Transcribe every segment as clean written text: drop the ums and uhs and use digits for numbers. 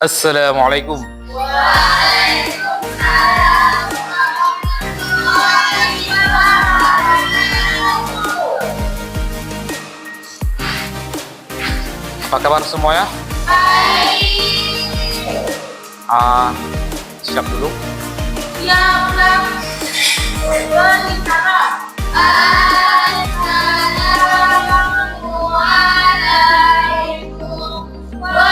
Assalamualaikum. Waalaikumsalam warahmatullahi wabarakatuh. Apa kabar semuanya? Baik. Siap dulu. Siap, Bang. Berbicara. Assalamualaikum warahmatullahi wabarakatuh.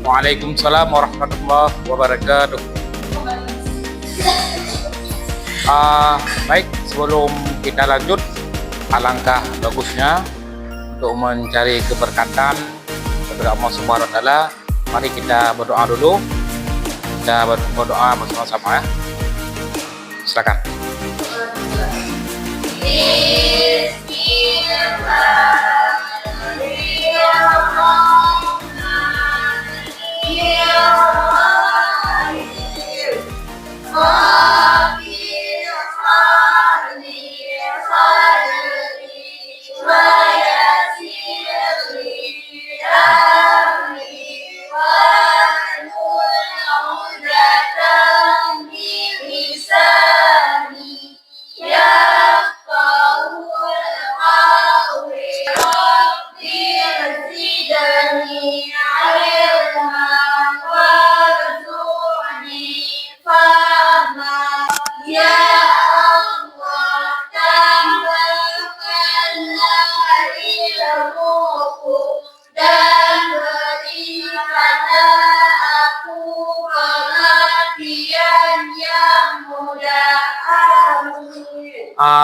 Waalaikumsalam warahmatullahi wabarakatuh. Baik, sebelum kita lanjut, alangkah bagusnya untuk mencari keberkatan dari Allah Subhanahu wa Ta'ala. Mari kita berdoa dulu. Kita berdoa bersama-sama ya. Silakan.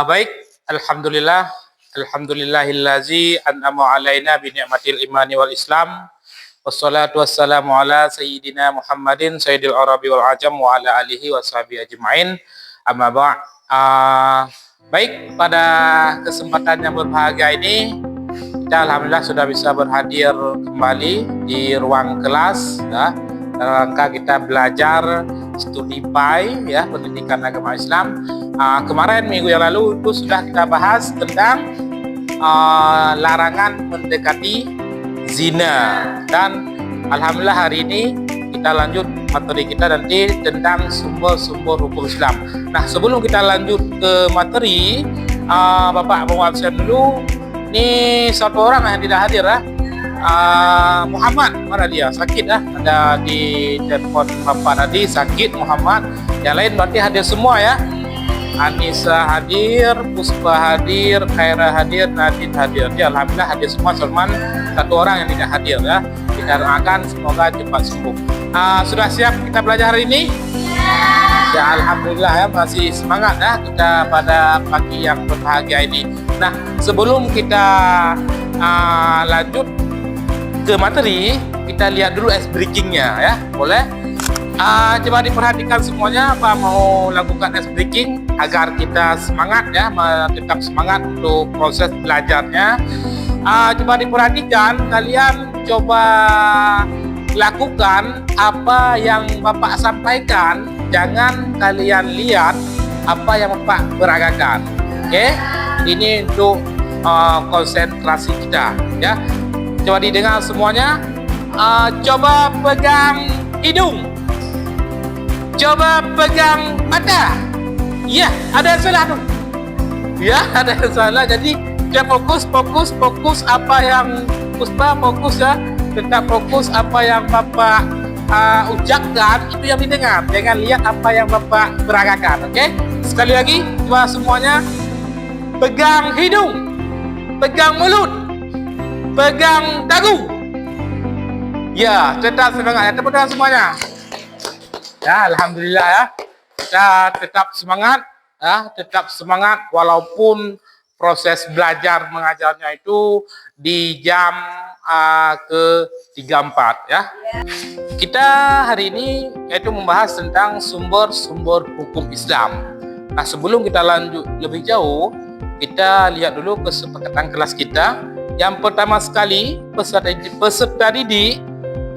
Baik, alhamdulillah, alhamdulillahillazi an'ama alaina bi ni'matil imani wal islam. Wassalatu wassalamu ala sayyidina Muhammadin sayyidil arabi wal ajam wa ala alihi wa sahbihi ajma'in. Amma ba'. Baik, pada kesempatan yang berbahagia ini kita alhamdulillah sudah bisa berhadir kembali di ruang kelas ya. Rangka kita belajar studi PAI ya, pendidikan agama Islam. Kemarin minggu yang lalu itu sudah kita bahas tentang larangan mendekati zina, dan alhamdulillah hari ini kita lanjut materi kita nanti tentang sumber-sumber hukum Islam. Nah, sebelum kita lanjut ke materi, Bapak mau absen dulu. Ini satu orang yang tidak hadir ya. Muhammad, mana dia? Sakit ya? Ada di telepon Bapak tadi, sakit Muhammad. Yang lain berarti hadir semua ya. Anissa hadir, Puspa hadir, Khaira hadir, Nadine hadir. Ya, alhamdulillah hadir semua, cuman satu orang yang tidak hadir ya. Kita doakan semoga cepat sembuh. Sudah siap kita belajar hari ini? Ya, alhamdulillah ya, masih semangat ya kita pada pagi yang berbahagia ini. Nah, sebelum kita lanjut ke materi, kita lihat dulu ice breakingnya ya, boleh? Coba diperhatikan semuanya, apa mau lakukan ice breaking agar kita semangat ya, tetap semangat untuk proses belajarnya. Coba diperhatikan, kalian coba lakukan apa yang Bapak sampaikan, jangan kalian lihat apa yang Bapak beragakan. Oke? Ini untuk konsentrasi kita ya. Coba didengar semuanya. Coba pegang hidung. Coba pegang mata. Ya, ada yang salah tuh. Ya, ada yang salah. Jadi, coba fokus apa yang Puspa fokus ya. Tetap fokus apa yang Bapak ucapkan, itu yang didengar. Jangan lihat apa yang Bapak beragakan. Oke? Sekali lagi, coba semuanya. Pegang hidung. Pegang mulut. Pegang dagu. Ya, tetap semangat ya. Tepuk tangan semuanya. Ya, alhamdulillah ya. Kita tetap semangat ya, tetap semangat walaupun proses belajar mengajarnya itu di jam ke-34 ya. Kita hari ini yaitu membahas tentang sumber-sumber hukum Islam. Nah, sebelum kita lanjut lebih jauh, kita lihat dulu kesepakatan kelas kita. Yang pertama sekali, peserta didik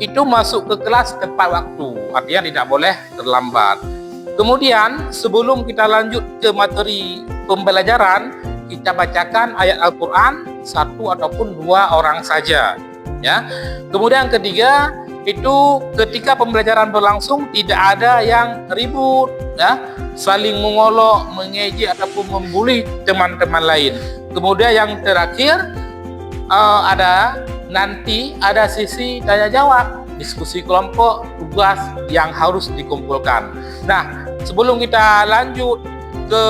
itu masuk ke kelas tepat waktu, artinya tidak boleh terlambat. Kemudian sebelum kita lanjut ke materi pembelajaran, kita bacakan ayat Al-Quran satu ataupun dua orang saja. Ya. Kemudian yang ketiga, itu ketika pembelajaran berlangsung tidak ada yang ribut, ya, saling mengolok, mengejek ataupun membuli teman-teman lain. Kemudian yang terakhir, nanti ada sisi tanya jawab, diskusi kelompok, tugas yang harus dikumpulkan. Nah, sebelum kita lanjut ke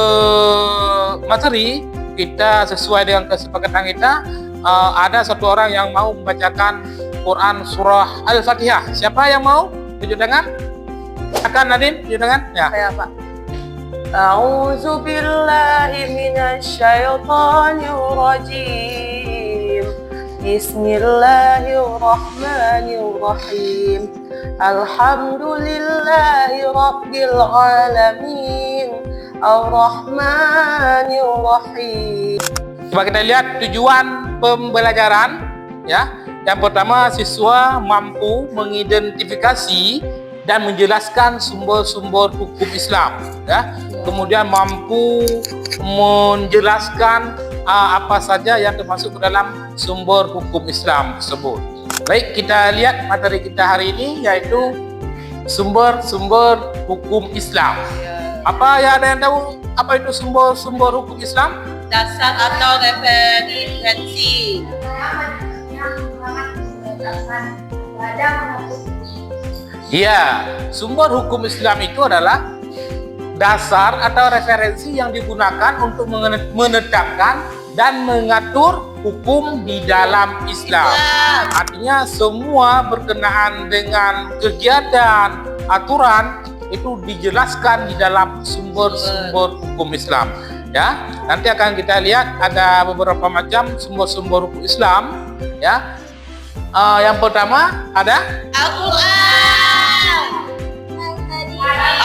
materi, kita sesuai dengan kesepakatan kita, ada satu orang yang mau membacakan Quran surah Al-Fatihah. Siapa yang mau? Tunjuk tangan. Akan Nadim, tunjuk tangan. Ya. Saya Pak. A'udzu billahi minasyaitonir rajim. Bismillahirrahmanirrahim. Alhamdulillahi rabbil alamin. Ar-Rahmanir Rahim. Coba kita lihat tujuan pembelajaran, ya. Yang pertama, siswa mampu mengidentifikasi dan menjelaskan sumber-sumber hukum Islam, ya. Kemudian mampu menjelaskan apa saja yang termasuk ke dalam sumber hukum Islam tersebut. Baik, kita lihat materi kita hari ini, yaitu sumber-sumber hukum Islam. Apa ya, ada yang tahu apa itu sumber-sumber hukum Islam? Dasar atau referensi. Iya, sumber hukum Islam itu adalah dasar atau referensi yang digunakan untuk menetapkan dan mengatur hukum di dalam Islam. Artinya semua berkenaan dengan kegiatan, aturan itu dijelaskan di dalam sumber-sumber hukum Islam. Ya, nanti akan kita lihat ada beberapa macam sumber-sumber hukum Islam. Ya, yang pertama ada Al-Quran,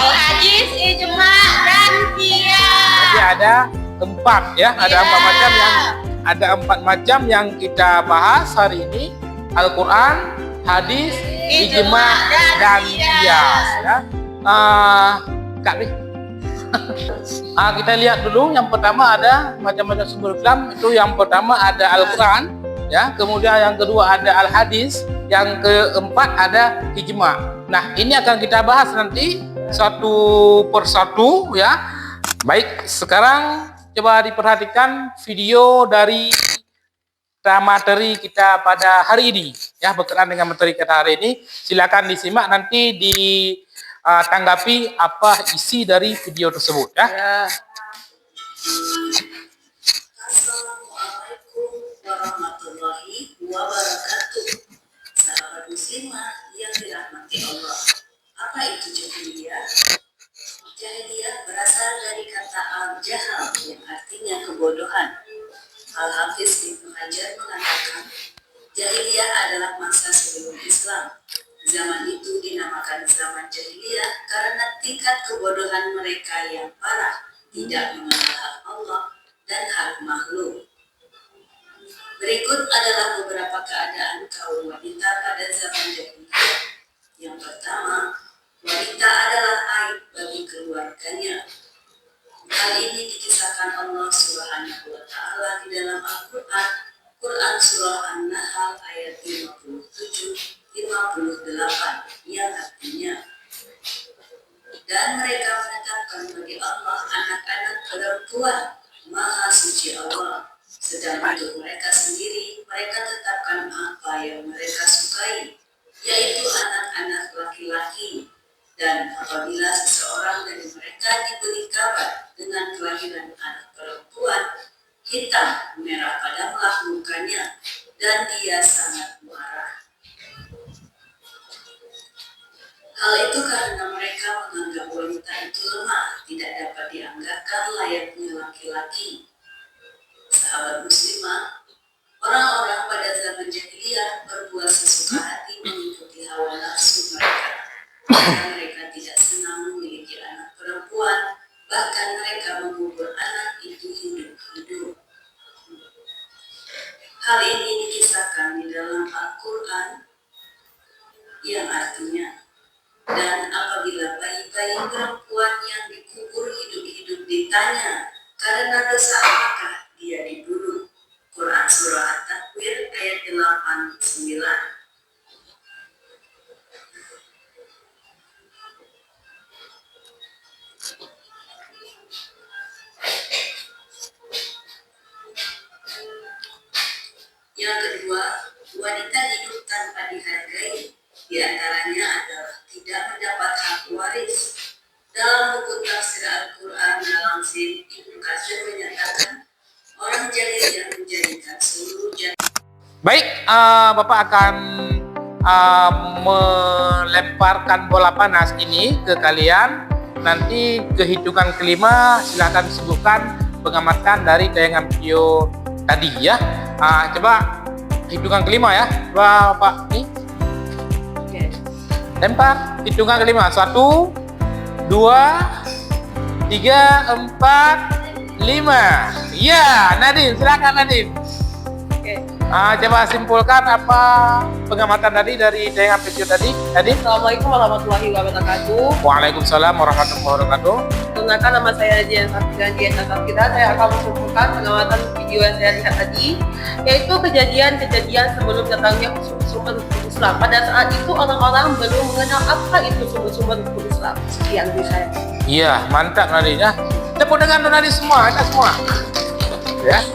Al-Hadis, Ijma, dan Qiyas. Jadi ada empat, ya, ada empat macam yang kita bahas hari ini: Al-Quran, hadis, ijma, dan qiyas. Ya. Kak Bi. Kita lihat dulu. Yang pertama ada macam-macam sumber Islam. Itu yang pertama ada Al-Quran, ya. Kemudian yang kedua ada Al-Hadis. Yang keempat ada ijma. Nah, ini akan kita bahas nanti satu persatu, ya. Baik, sekarang coba diperhatikan video dari materi kita pada hari ini, ya, berkenaan dengan materi kita hari ini. Silakan disimak, nanti ditanggapi apa isi dari video tersebut, ya. Assalamualaikum warahmatullahi wabarakatuh. Sahabat muslimah yang dirahmati Allah. Apa itu jahiliyah? Jahiliyah berasal dari kata al-jahal yang artinya kebodohan. Al-Hafiz Ibnu Hajar mengatakan, jahiliyah adalah masa sebelum Islam. Zaman itu dinamakan zaman jahiliyah karena tingkat kebodohan mereka yang parah, tidak mengenal hak Allah dan hak makhluk. Berikut adalah beberapa keadaan kaum wanita pada zaman jahiliyah. Yang pertama, wanita adalah aib bagi keluarganya. Hal ini dikisahkan Allah Subhanahu wa Ta'ala di dalam Al-Quran, Quran Surah An-Nahl ayat 57-58, yang artinya, dan mereka menetapkan bagi Allah anak-anak perempuan, Maha Suci Allah. Sedang untuk mereka sendiri, mereka tetapkan apa yang mereka sukai, yaitu anak-anak laki-laki. Dan apabila seseorang dari mereka diberi kabar dengan kelahiran anak perempuan, hitam merah padamlah mukanya, dan dia sangat marah. Hal itu karena mereka menganggap wanita itu lemah, tidak dapat dianggarkan layaknya laki-laki. Sahabat muslimah, orang-orang pada zaman jahiliyah berbuat sesuka hati mengikuti hawa nafsu mereka. Mereka tidak senang memiliki anak perempuan, bahkan mereka mengubur anak itu hidup-hidup. Hal ini dikisahkan di dalam Al-Quran, yang artinya, dan apabila bayi-bayi perempuan yang dikubur hidup-hidup ditanya, karena dosa apakah dia dibunuh. Quran Surah At-Takwir ayat 89. Yang kedua, wanita hidup tanpa dihargai, di antaranya adalah tidak mendapat hak waris. Dalam buku tafsir Al-Quran dalam Sif Ibnu Katsir menyatakan orang jahil yang menjadikan seluruh Baik, Bapak akan melemparkan bola panas ini ke kalian. Nanti ke hitungan kelima silahkan sebutkan pengamatan dari tayangan video tadi ya. Coba hitungan kelima ya. Coba Bapak nih. Oke. Lempar hitungan kelima. 1, 2, 3, 4, 5. Ya, Nadine, silakan Nadine. Oke. Coba simpulkan apa pengamatan tadi dari tayangan video tadi. Nadine. Assalamualaikum warahmatullahi wabarakatuh. Waalaikumsalam warahmatullahi wabarakatuh. Perkenalkan, nama saya Dian Safira. Saya akan mengumpulkan pengamatan video yang saya lihat tadi, yaitu kejadian-kejadian sebelum datangnya sumber hukum Islam. Pada saat itu orang-orang belum mengenal apa itu sumber hukum Islam. Sekian dari saya. Iya, mantap Nadine ya. Tepuk tangan untuk Nadine semua, kita semua. Ya.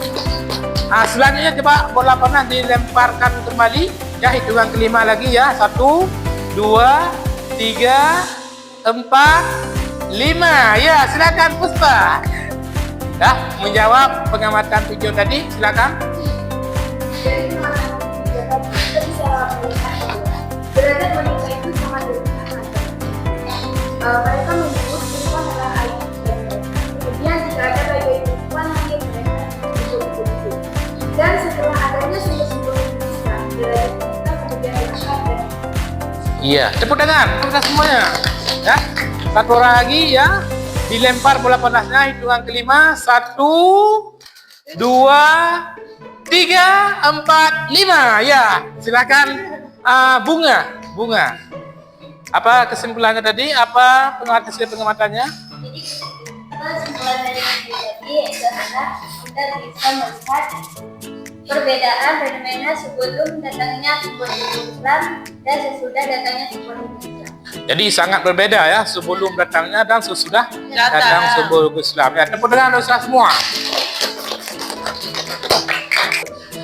Selanjutnya coba bola panas dilemparkan kembali. Ya, hitungan kelima lagi ya. 1, 2, 3, 4, 5. Ya, silakan Puspa. Ya, menjawab pengamatan video tadi, silakan. Dari pengamatan video tadi, kita bisa melihat bahwa derajat wanita itu sangat rendah. Mereka menyebut perempuan adalah ayat dan kemudian jika ada bayi perempuan lagi mereka disebut itu. Dan setelah adanya sumber-sumber Islam, derajat wanita kemudian diangkat dan Iya, tepuk tangan kita semuanya. Ya, satu orang lagi ya. Dilempar bola panasnya hitungan kelima. 1, 2, 3, 4, 5. Ya, silakan Bunga. Apa kesimpulannya tadi? Apa pengamatannya? jadi kesimpulan dari video tadi yaitu adalah kita bisa melihat perbedaan fenomena sebelum datangnya sumber hukum Islam dan sesudah datangnya sumber hukum Islam. Jadi sangat berbeda ya, sebelum datangnya dan sesudah datang sumber hukum Islam. Ya, tepuk tangan untuk semua.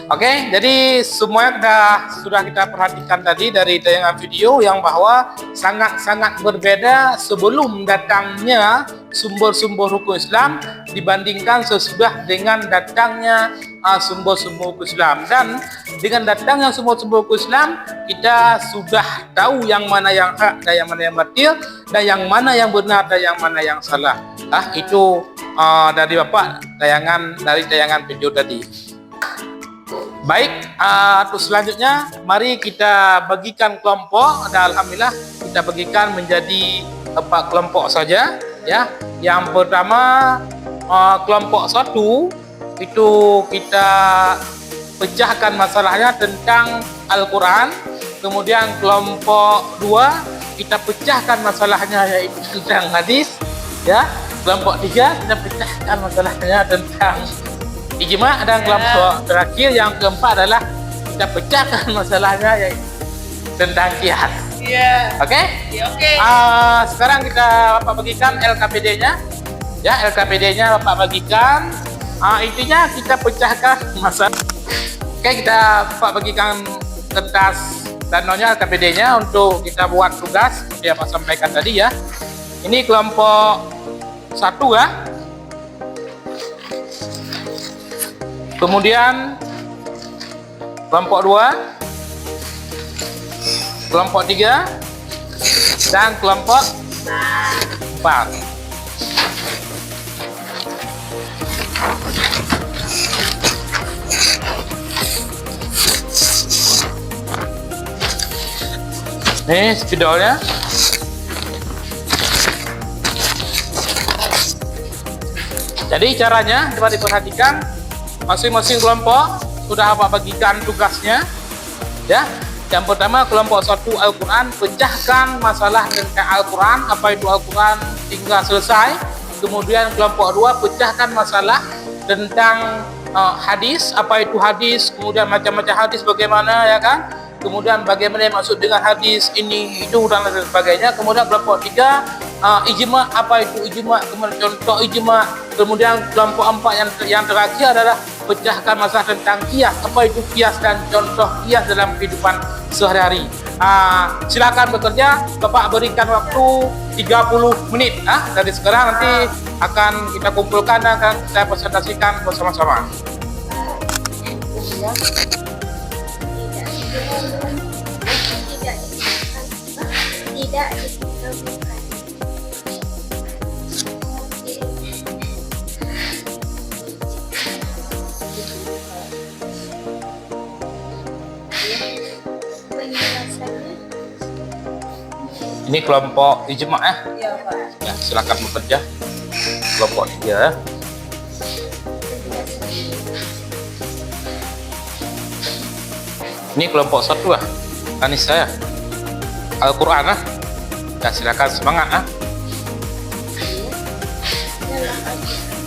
Oke, jadi semuanya sudah kita perhatikan tadi dari tayangan video yang bahwa sangat-sangat berbeda sebelum datangnya sumber-sumber hukum Islam dibandingkan sesudah dengan datangnya sumber-sumber hukum Islam. Dan dengan datangnya sumber-sumber hukum Islam, kita sudah tahu yang mana yang hak dan yang mana yang batil, dan yang mana yang benar dan yang mana yang salah. Itu dari Bapak dari tayangan video tadi. Baik, untuk selanjutnya mari kita bagikan kelompok. Dan alhamdulillah kita bagikan menjadi 4 kelompok saja ya. Yang pertama kelompok 1 itu kita pecahkan masalahnya tentang Al-Quran. Kemudian kelompok 2 kita pecahkan masalahnya yaitu tentang hadis ya. Kelompok 3 kita pecahkan masalahnya tentang ijma, dan kelompok terakhir yang keempat adalah kita pecahkan masalahnya yaitu tentang jihad. Iya. Oke? Iya, oke. Sekarang kita Bapak bagikan LKPD-nya. Ya, LKPD-nya Bapak bagikan. Intinya kita pecahkan masalah. Oke, kita Bapak bagikan kertas dan nonya LKPD-nya untuk kita buat tugas seperti yang Bapak sampaikan tadi ya. Ini kelompok 1 ya. Kemudian kelompok 2, kelompok 3, dan kelompok 4. Ini spidolnya. Jadi caranya coba diperhatikan. Masing-masing kelompok sudah Bapak bagikan tugasnya ya. Yang pertama kelompok 1 Al-Quran, pecahkan masalah tentang Al-Quran, apa itu Al-Quran hingga selesai. Kemudian kelompok 2 pecahkan masalah tentang hadis, apa itu hadis, kemudian macam-macam hadis bagaimana, ya kan? Kemudian bagaimana yang maksud dengan hadis ini, itu dan lain sebagainya. Kemudian kelompok 3 ijma, apa itu ijma, kemudian contoh ijma. Kemudian kelompok 4 yang terakhir adalah pecahkan masalah tentang kias, apa itu kias dan contoh kias dalam kehidupan sehari-hari. Silakan bekerja, Bapak berikan waktu 30 menit dari sekarang, nanti akan kita kumpulkan dan akan saya presentasikan bersama-sama. Tidak ditemukan. Ini kelompok ijma ya. Iya, Pak. Ya, silakan bekerja. Kelompok 3 ya. Ini kelompok 1 ya. Anissa ya. Al-Quran ya. Ya, silakan semangat ya.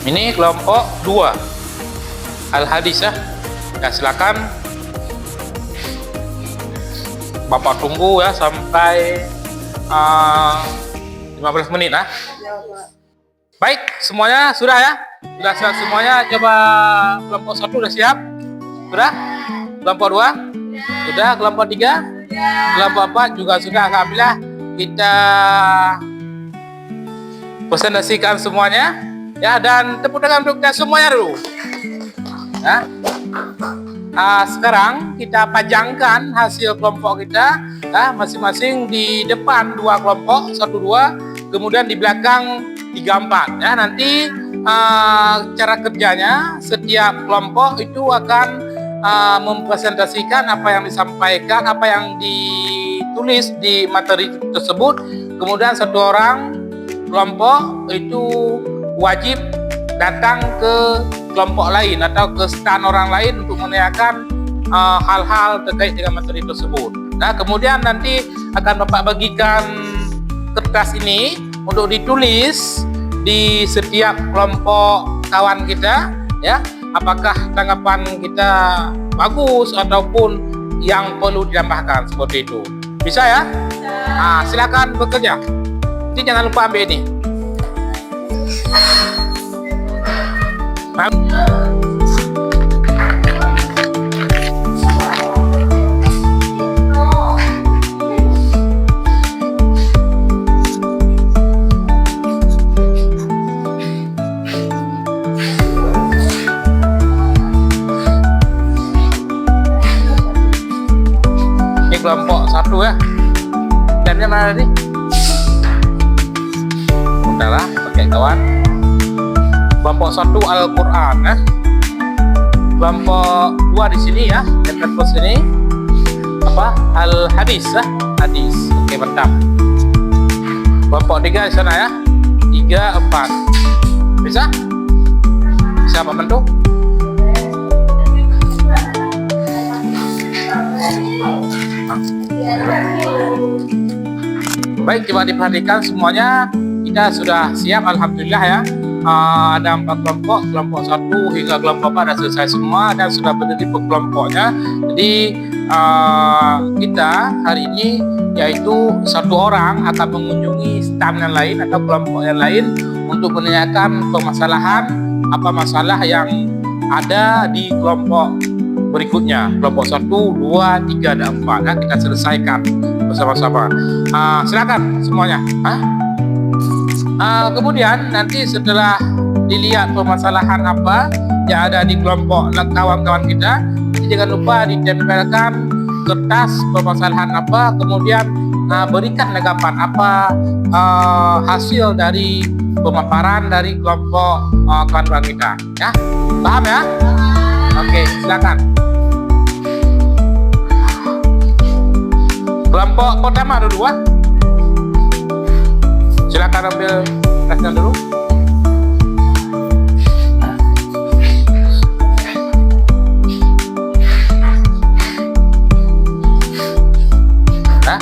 Ini kelompok 2 Al-Hadis ya. Ya, silakan Bapak tunggu ya sampai 15 menit ya. Baik, semuanya sudah ya? Sudah siap semuanya. Coba kelompok 1 sudah siap? Sudah? Kelompok 2? Sudah. Kelompok 3? Kelompok 4 juga sudah. Alhamdulillah kita presentasikan semuanya ya, dan tepuk tangan untuk kita semuanya dulu ya. Sekarang kita pajangkan hasil kelompok kita ya, masing-masing di depan 2 kelompok, 1, 2, kemudian di belakang 3, 4 ya. Nanti cara kerjanya setiap kelompok itu akan mempresentasikan apa yang disampaikan, apa yang ditulis di materi tersebut. Kemudian 1 orang kelompok itu wajib datang ke kelompok lain atau ke stand orang lain untuk menanyakan hal-hal terkait dengan materi tersebut. Nah, kemudian nanti akan Bapak bagikan kertas ini untuk ditulis di setiap kelompok kawan kita ya, apakah tanggapan kita bagus ataupun yang perlu ditambahkan, seperti itu. Bisa ya? Silakan bekerja. Jadi jangan lupa ambil ini. Ini kelompok 1 ya. Dannya mana tadi? Udahlah, pakai kawan. Kelompok 1 Al-Quran ya. Kelompok 2 di sini ya, dekat pos ini apa? Al-Hadis ya, hadis. Oke, mantap. Kelompok 3 di sana ya. 3, 4. Bisa? Bisa Pak Mentu? Baik, coba diperhatikan semuanya. Kita sudah siap, alhamdulillah ya. Ada 4 kelompok, kelompok 1 hingga kelompok 4 sudah selesai semua dan sudah berdiri per kelompoknya. Jadi kita hari ini yaitu 1 orang akan mengunjungi stand yang lain atau kelompok yang lain untuk menanyakan permasalahan, apa masalah yang ada di kelompok berikutnya, kelompok 1, 2, 3, dan 4 ya, kita selesaikan bersama-sama. Silakan semuanya. Kemudian nanti setelah dilihat permasalahan apa yang ada di kelompok kawan-kawan kita, jangan lupa ditempelkan kertas permasalahan apa, kemudian berikan tanggapan apa hasil dari pemaparan dari kelompok kawan-kawan kita ya. Paham ya? Oke, silakan. Kelompok pertama dulu ya. Silakan ambil kertasnya dulu. Nah,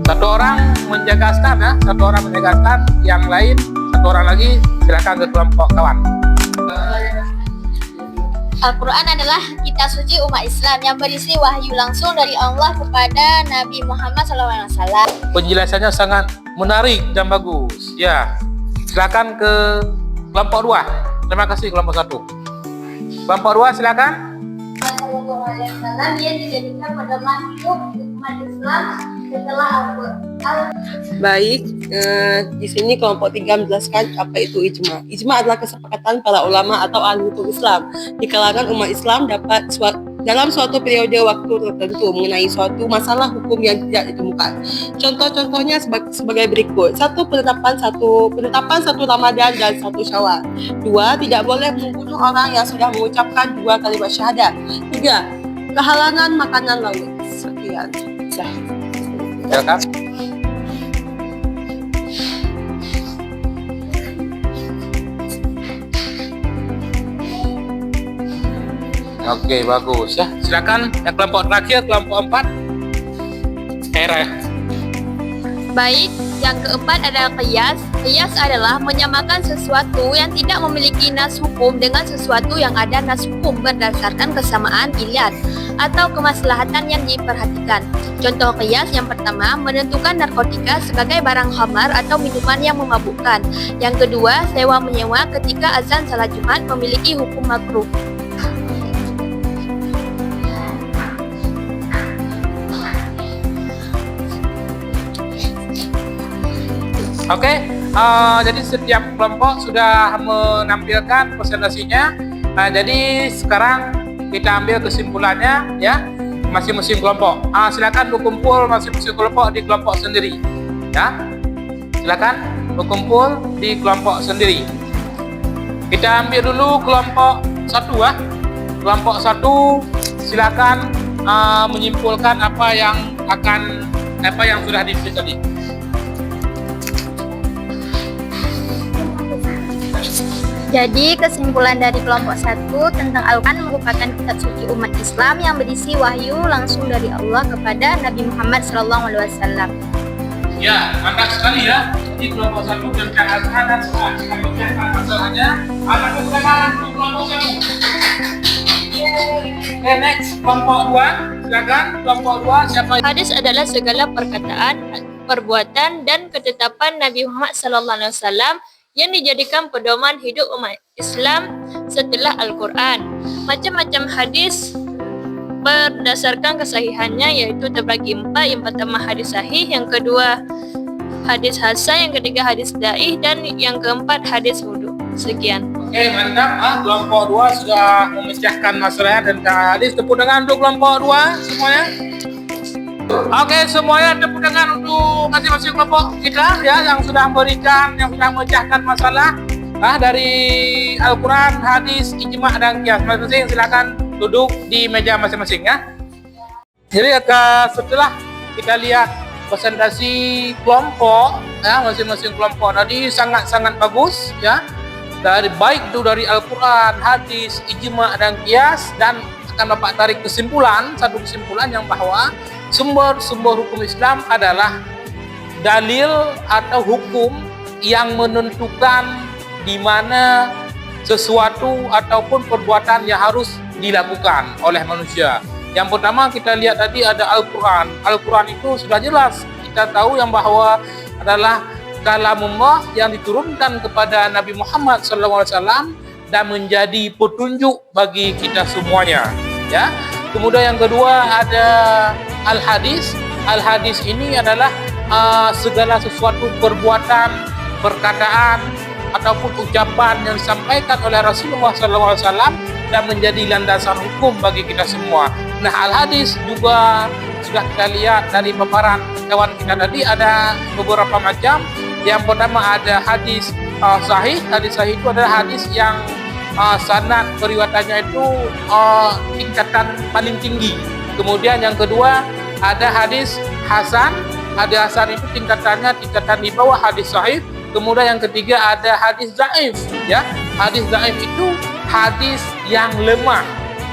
1 orang menjaga stand ya, 1 orang menjaga stand, yang lain 1 orang lagi silakan ke kelompok kawan. Al-Quran adalah kitab suci umat Islam yang berisi wahyu langsung dari Allah kepada Nabi Muhammad SAW. Penjelasannya sangat menarik dan bagus. Ya, silakan ke kelompok 2. Terima kasih kelompok 1. Kelompok 2 silakan. Sallallahu Alaihi Wasallam yang dijadikan pedoman hidup umat Islam setelah Al-Quran. Baik, di sini kelompok 3 menjelaskan apa itu ijma. Ijma adalah kesepakatan para ulama atau ahli hukum Islam di kalangan umat Islam dalam suatu periode waktu tertentu mengenai suatu masalah hukum yang tidak ditemukan. Contoh-contohnya sebagai berikut. 1. Penetapan satu Ramadan dan 1 Syawal. 2. Tidak boleh membunuh orang yang sudah mengucapkan 2 kalimat syahadat. 3. Kehalangan makanan laut. Sekian. Silakan. Oke, bagus ya. Silakan yang kelompok terakhir, kelompok 4. Era. Baik, yang keempat adalah qiyas. Qiyas adalah menyamakan sesuatu yang tidak memiliki nas hukum dengan sesuatu yang ada nas hukum berdasarkan kesamaan pilihan atau kemaslahatan yang diperhatikan. Contoh qiyas yang pertama, menentukan narkotika sebagai barang khamar atau minuman yang memabukkan. Yang kedua, sewa menyewa ketika azan salat Jumat memiliki hukum makruh. Oke, jadi setiap kelompok sudah menampilkan presentasinya. Jadi sekarang kita ambil kesimpulannya ya, masing-masing kelompok. Silakan berkumpul masing-masing kelompok di kelompok sendiri. Ya, silakan berkumpul di kelompok sendiri. Kita ambil dulu kelompok 1 ya. Kelompok 1 silakan menyimpulkan apa yang sudah ditulis tadi. Jadi kesimpulan dari kelompok 1 tentang Al-Quran merupakan kitab suci umat Islam yang berisi wahyu langsung dari Allah kepada Nabi Muhammad SAW. Ya, mantap sekali ya. Di kelompok 1 tentang Al-Quran dan Sunnah. Kita pecahkan masalahnya. Ada pertama untuk kelompok 1. Oke, next kelompok 2. Silakan kelompok 2 siapa? Hadis adalah segala perkataan, perbuatan, dan ketetapan Nabi Muhammad SAW yang dijadikan pedoman hidup umat Islam setelah Al-Quran. Macam-macam hadis berdasarkan kesahihannya, yaitu terbagi 4. Yang pertama hadis sahih, yang kedua hadis hasan, yang ketiga hadis daih, dan yang keempat hadis wudhu. Sekian. Oke, mantap. Kelompok 2 sudah memecahkan masalahnya tentang hadis. Tepuk tangan untuk kelompok 2 semuanya. Oke, semuanya tepuk tangan untuk masing-masing kelompok kita ya, yang sudah memecahkan masalah dari Al-Quran, hadis, ijma, dan qiyas. Masing-masing silakan duduk di meja masing-masing ya. Jadi setelah kita lihat presentasi kelompok ya, masing-masing kelompok tadi sangat-sangat bagus ya. Dari Al-Quran, hadis, ijma, dan qiyas, dan akan Bapak tarik satu kesimpulan yang bahwa sumber hukum Islam adalah dalil atau hukum yang menentukan di mana sesuatu ataupun perbuatan yang harus dilakukan oleh manusia. Yang pertama kita lihat tadi ada Al-Quran. Al-Quran itu sudah jelas kita tahu yang bahwa adalah kalamullah yang diturunkan kepada Nabi Muhammad SAW dan menjadi petunjuk bagi kita semuanya. Ya. Kemudian yang kedua ada Al-Hadis. Al-Hadis ini adalah segala sesuatu perbuatan, perkataan, ataupun ucapan yang disampaikan oleh Rasulullah SAW dan menjadi landasan hukum bagi kita semua. Nah, Al-Hadis juga sudah kita lihat dari paparan kawan kita tadi ada beberapa macam. Yang pertama ada hadis sahih. Hadis sahih itu adalah hadis yang sanad periwayatannya itu tingkatan paling tinggi. Kemudian yang kedua ada hadis hasan. Hadis hasan itu tingkatan di bawah hadis sahih. Kemudian yang ketiga ada hadis dhaif ya. Hadis dhaif itu hadis yang lemah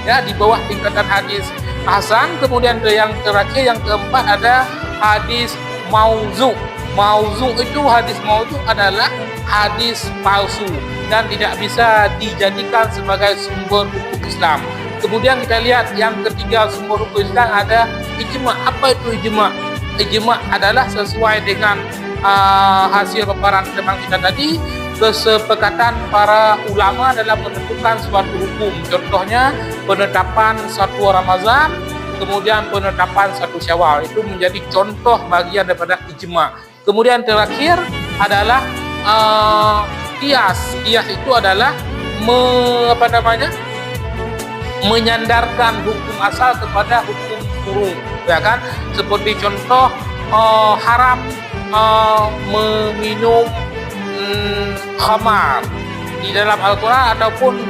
ya, di bawah tingkatan hadis hasan. Kemudian yang terakhir yang keempat ada hadis mauzu Maudhu itu, hadis maudhu adalah hadis palsu dan tidak bisa dijadikan sebagai sumber hukum Islam. Kemudian kita lihat yang ketiga sumber hukum Islam ada ijma. Apa itu ijma? Ijma adalah sesuai dengan hasil paparan teman kita tadi, kesepakatan para ulama dalam menentukan suatu hukum. Contohnya penetapan satu Ramadan, kemudian penetapan satu Syawal. Itu menjadi contoh bagian daripada ijma. Kemudian terakhir adalah qiyas. Qiyas itu adalah menyandarkan hukum asal kepada hukum furu', ya kan? Seperti contoh haram meminum khamar di dalam Al-Quran, ataupun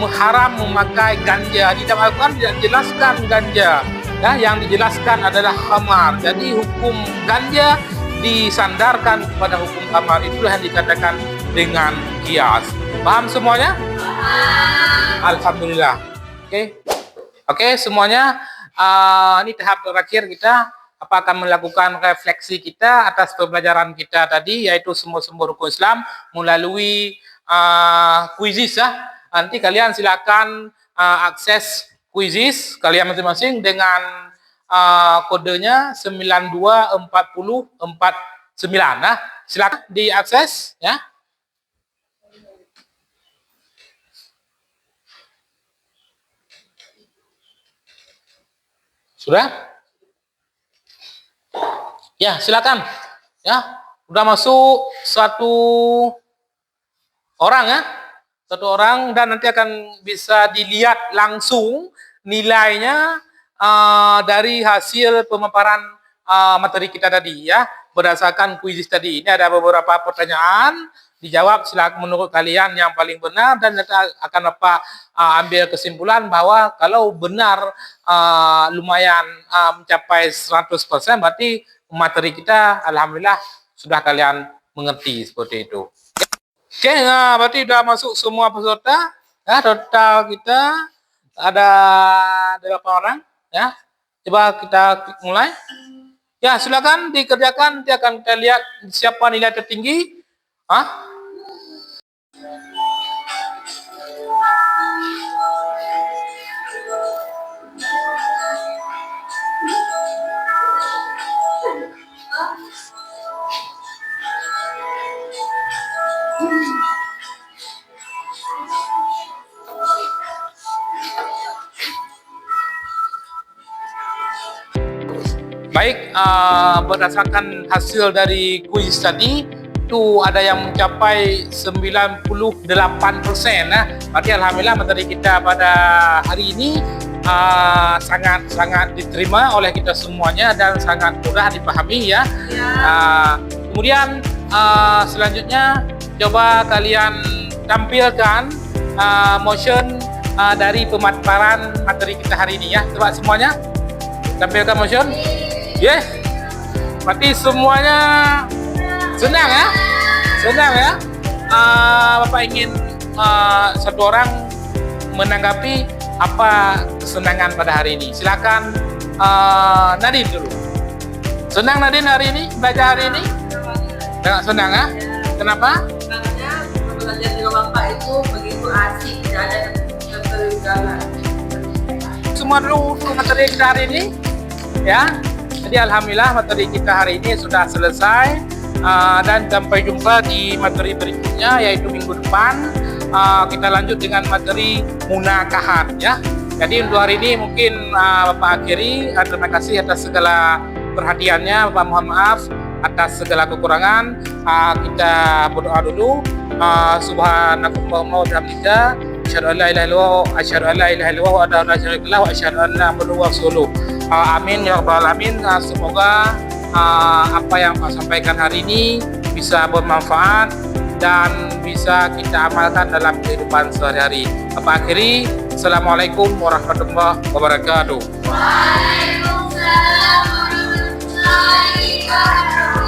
haram memakai ganja. Di dalam Al-Quran tidak dijelaskan ganja, ya, yang dijelaskan adalah khamar. Jadi hukum ganja disandarkan kepada hukum khamar. Itulah yang dikatakan dengan qiyas. Paham semuanya? Alhamdulillah. Oke, semuanya. Ini tahap terakhir kita akan melakukan refleksi kita atas pembelajaran kita tadi, yaitu sumber-sumber hukum Islam melalui kuisis ya. Nanti kalian silakan akses kuisis kalian masing-masing dengan kodenya 924049. Nah, silakan diakses ya. Sudah? Ya, silakan. Ya, udah masuk satu orang ya. Satu orang, dan nanti akan bisa dilihat langsung nilainya dari hasil pemaparan materi kita tadi ya, berdasarkan kuisis tadi. Ini ada beberapa pertanyaan, dijawab silakan menurut kalian yang paling benar, dan nanti akan Bapak ambil kesimpulan bahwa kalau benar lumayan mencapai 100%, berarti materi kita alhamdulillah sudah kalian mengerti seperti itu. Oke, berarti sudah masuk semua peserta ya. Total kita ada 8 orang ya. Coba kita mulai. Ya, silakan dikerjakan. Nanti akan kita lihat siapa nilai tertinggi. Baik, berdasarkan hasil dari kuis tadi, itu ada yang mencapai 98% nah. Berarti alhamdulillah materi kita pada hari ini sangat diterima oleh kita semuanya dan sangat mudah dipahami ya. Kemudian selanjutnya coba kalian tampilkan motion dari pemaparan materi kita hari ini ya. Coba semuanya tampilkan motion. Yes, berarti semuanya senang ya, senang ya. Bapak ingin satu orang menanggapi apa kesenangan pada hari ini. Silakan Nadine dulu. Senang Nadine hari ini, belajar hari ini? Sangat senang ya. Kenapa? Karena belajar dengan Bapak itu begitu asik, tidak ada ketegangan. Semua dulu untuk materi kita hari ini ya. Jadi alhamdulillah materi kita hari ini sudah selesai, dan sampai jumpa di materi berikutnya, yaitu minggu depan kita lanjut dengan materi munakahat ya. Jadi untuk hari ini mungkin Bapak akhiri. Terima kasih atas segala perhatiannya. Bapak mohon maaf atas segala kekurangan. Kita berdoa dulu. Subhanakallahumma wa bihamdika asyhadu an la ilaha illallah wa asyhadu an la ilaha illallah wa la syarika lahu wa asyhadu anna muhammadar rasulullah. Amin ya rabbal alamin. Semoga apa yang Pak sampaikan hari ini bisa bermanfaat dan bisa kita amalkan dalam kehidupan sehari-hari. Bapak akhiri. Assalamualaikum warahmatullahi wabarakatuh. Waalaikumsalam warahmatullahi wabarakatuh.